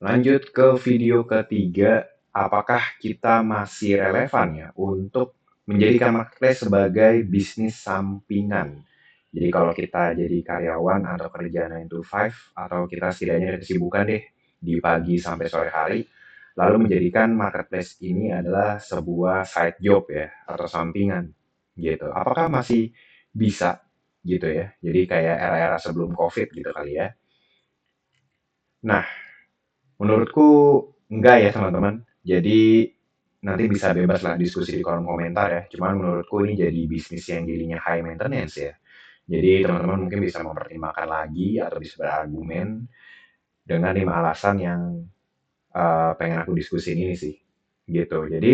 Lanjut ke video ketiga, apakah kita masih relevan ya untuk menjadikan marketplace sebagai bisnis sampingan? Jadi kalau kita jadi karyawan atau kerja 9 to 5 atau kita setidaknya ada kesibukan deh di pagi sampai sore hari, lalu menjadikan marketplace ini adalah sebuah side job ya atau sampingan gitu. Apakah masih bisa gitu ya? Jadi kayak era-era sebelum COVID gitu kali ya. Nah, menurutku enggak ya teman-teman. Jadi nanti bisa bebas lah diskusi di kolom komentar ya. Cuman menurutku ini jadi bisnis yang jadinya high maintenance ya. Jadi teman-teman mungkin bisa mempertimbangkan lagi atau bisa berargumen dengan 5 alasan yang pengen aku diskusin ini sih. Gitu. Jadi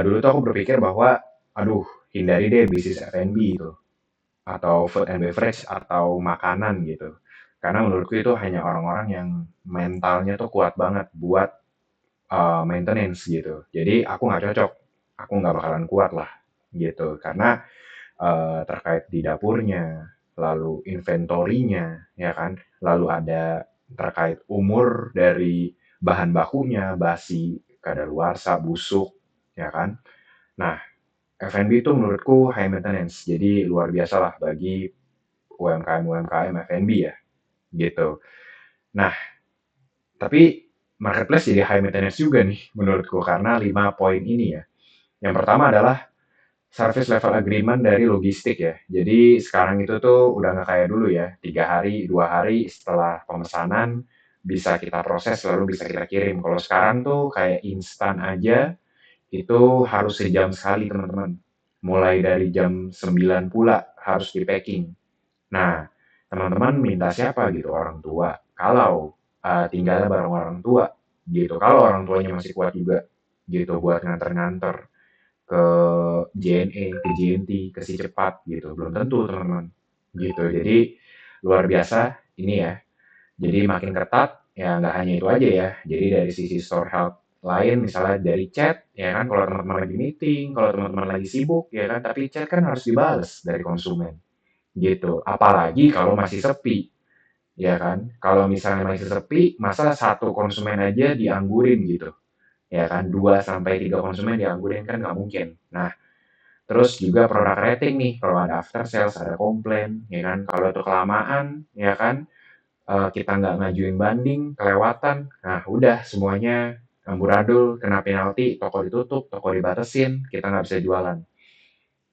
dulu tuh aku berpikir bahwa aduh hindari deh bisnis F&B itu atau food and beverage atau makanan gitu. Karena menurutku itu hanya orang-orang yang mentalnya tuh kuat banget buat maintenance gitu. Jadi aku nggak cocok, aku nggak bakalan kuat lah gitu. Karena terkait di dapurnya, lalu inventorinya, ya kan, lalu ada terkait umur dari bahan bakunya, basi, kadaluarsa, busuk, ya kan. Nah, F&B itu menurutku high maintenance, jadi luar biasa lah bagi UMKM-UMKM F&B ya, gitu. Nah, tapi marketplace jadi high maintenance juga nih menurutku karena 5 poin ini ya. Yang pertama adalah service level agreement dari logistik ya. Jadi sekarang itu tuh udah nggak kayak dulu ya, 3 hari, 2 hari setelah pemesanan bisa kita proses lalu bisa kita kirim. Kalau sekarang tuh kayak instan aja itu harus sejam sekali teman-teman. Mulai dari jam 9 pula harus di packing. Nah, teman-teman minta siapa gitu? Orang tua. Kalau tinggalnya bareng orang tua gitu. Kalau orang tuanya masih kuat juga gitu buat nganter-nganter ke JNE, ke JNT, ke si cepat gitu. Belum tentu teman-teman. Gitu. Jadi luar biasa ini ya. Jadi makin ketat ya nggak hanya itu aja ya. Jadi dari sisi store health lain misalnya dari chat ya kan kalau teman-teman lagi meeting, kalau teman-teman lagi sibuk ya kan tapi chat kan harus dibales dari konsumen gitu. Apalagi kalau masih sepi ya kan. Kalau misalnya masih sepi, masa satu konsumen aja dianggurin gitu ya kan 2 sampai 3 konsumen dianggurin kan nggak mungkin. Nah, terus juga produk rating nih, kalau ada after sales, ada komplain, ya kan. Kalau itu kelamaan, ya kan, kita nggak ngajuin banding, kelewatan, nah udah semuanya amburadul, kena penalti, toko ditutup, toko dibatasin, kita nggak bisa jualan.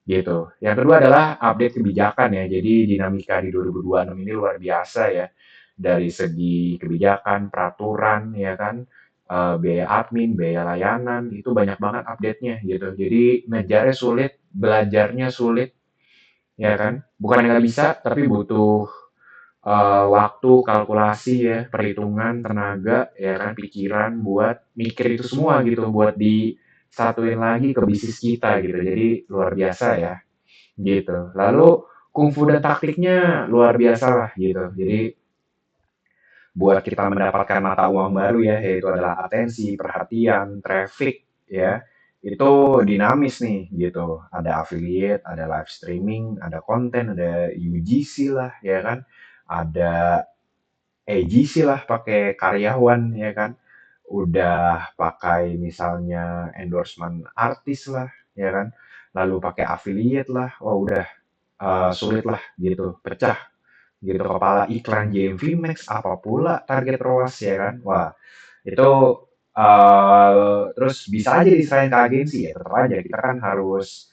Gitu. Yang kedua adalah update kebijakan ya. Jadi dinamika di 2026 ini luar biasa ya. Dari segi kebijakan, peraturan, ya kan, biaya admin, biaya layanan, itu banyak banget update-nya gitu. Jadi ngejarnya sulit, belajarnya sulit, ya kan. Bukan yang nggak bisa, tapi butuh waktu, kalkulasi ya, perhitungan, tenaga, ya kan, pikiran buat mikir itu semua gitu, buat disatuin lagi ke bisnis kita gitu. Jadi luar biasa ya gitu. Lalu kungfu dan taktiknya luar biasa lah gitu. Jadi buat kita mendapatkan mata uang baru ya, yaitu adalah atensi, perhatian, traffic ya. Itu dinamis nih gitu. Ada affiliate, ada live streaming, ada konten, ada UGC lah ya kan. Ada AGC lah pakai karyawan ya kan. Udah pakai misalnya endorsement artis lah ya kan. Lalu pakai affiliate lah. Wah udah sulit lah gitu, pecah gitu kepala iklan JMV Max apa pula target ROAS ya kan. Wah, itu terus bisa aja diserahin ke agensi ya, tetap aja kita kan harus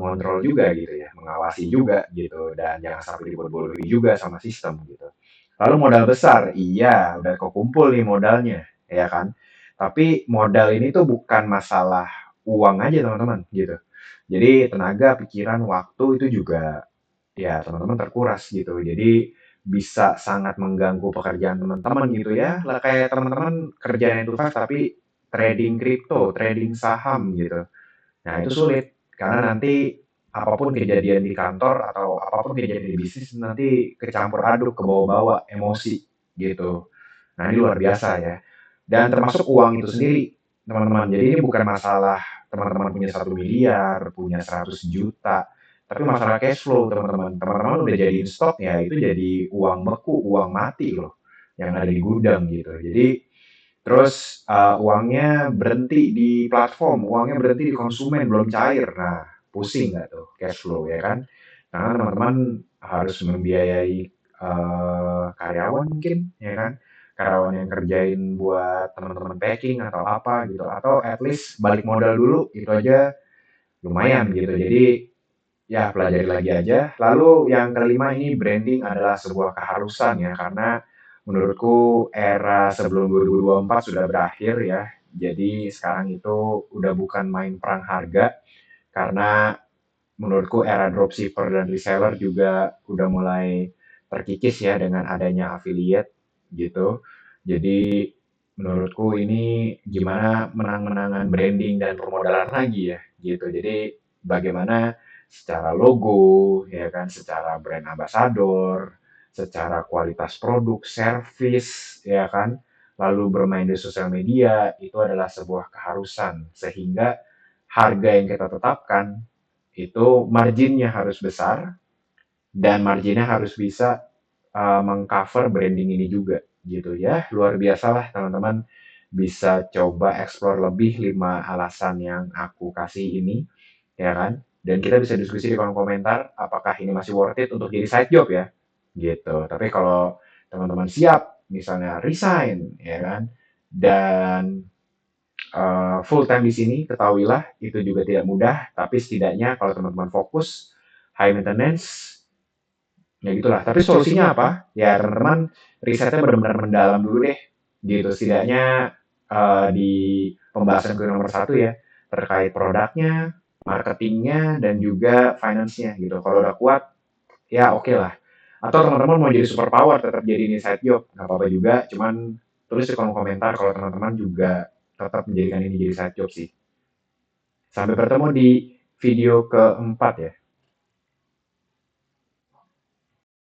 ngontrol juga gitu ya, mengawasi juga gitu dan jangan sampai dibodoh-bodohi juga sama sistem gitu. Lalu modal besar, iya udah kekumpul nih modalnya, ya kan. Tapi modal ini tuh bukan masalah uang aja teman-teman gitu. Jadi tenaga, pikiran, waktu itu juga ya teman-teman terkuras gitu. Jadi bisa sangat mengganggu pekerjaan teman-teman gitu ya. Lah kayak teman-teman kerja 9 to 5 tapi trading kripto, trading saham gitu. Nah, itu sulit karena nanti apapun kejadian di kantor atau apapun kejadian di bisnis nanti kecampur aduk, kebawa-bawa emosi gitu. Nah, ini luar biasa ya. Dan termasuk uang itu sendiri, teman-teman. Jadi ini bukan masalah teman-teman punya 1 miliar, punya 100 juta, tapi masalah cash flow, teman-teman. Teman-teman udah jadiin stok ya, itu jadi uang beku, uang mati loh. yang ada di gudang gitu. Jadi terus uangnya berhenti di platform, uangnya berhenti di konsumen, belum cair. Nah, pusing nggak tuh cash flow ya kan? Karena teman-teman harus membiayai karyawan mungkin, ya kan? Karyawan yang kerjain buat teman-teman packing atau apa gitu, atau at least balik modal dulu itu aja lumayan gitu. Jadi ya pelajari lagi aja. Lalu yang kelima ini branding adalah sebuah keharusan ya, karena menurutku era sebelum 2024 sudah berakhir ya. Jadi sekarang itu udah bukan main perang harga, karena menurutku era dropshipper dan reseller juga udah mulai terkikis ya dengan adanya affiliate gitu. Jadi menurutku ini gimana menang-menangan branding dan permodalan lagi ya gitu. Jadi bagaimana secara logo ya kan, secara brand ambassador, secara kualitas produk, service ya kan, lalu bermain di sosial media itu adalah sebuah keharusan sehingga harga yang kita tetapkan itu marginnya harus besar dan marginnya harus bisa mengcover branding ini juga gitu ya. Luar biasa lah teman-teman, bisa coba explore lebih 5 alasan yang aku kasih ini ya kan. Dan kita bisa diskusi di kolom komentar apakah ini masih worth it untuk jadi side job ya gitu. Tapi kalau teman-teman siap misalnya resign ya kan, dan full time di sini, ketahuilah itu juga tidak mudah, tapi setidaknya kalau teman-teman fokus, high maintenance, ya gitulah. Tapi solusinya apa? Ya teman-teman risetnya benar-benar mendalam dulu deh, gitu. Setidaknya di pembahasan ke nomor satu ya, terkait produknya, marketingnya, dan juga finance-nya gitu. Kalau udah kuat, ya oke lah. Atau teman-teman mau jadi super power, tetap jadi inside job, nggak apa-apa juga. Cuman tulis di kolom komentar kalau teman-teman juga tetap menjadikan ini jadi side job sih. Sampai bertemu di video keempat ya.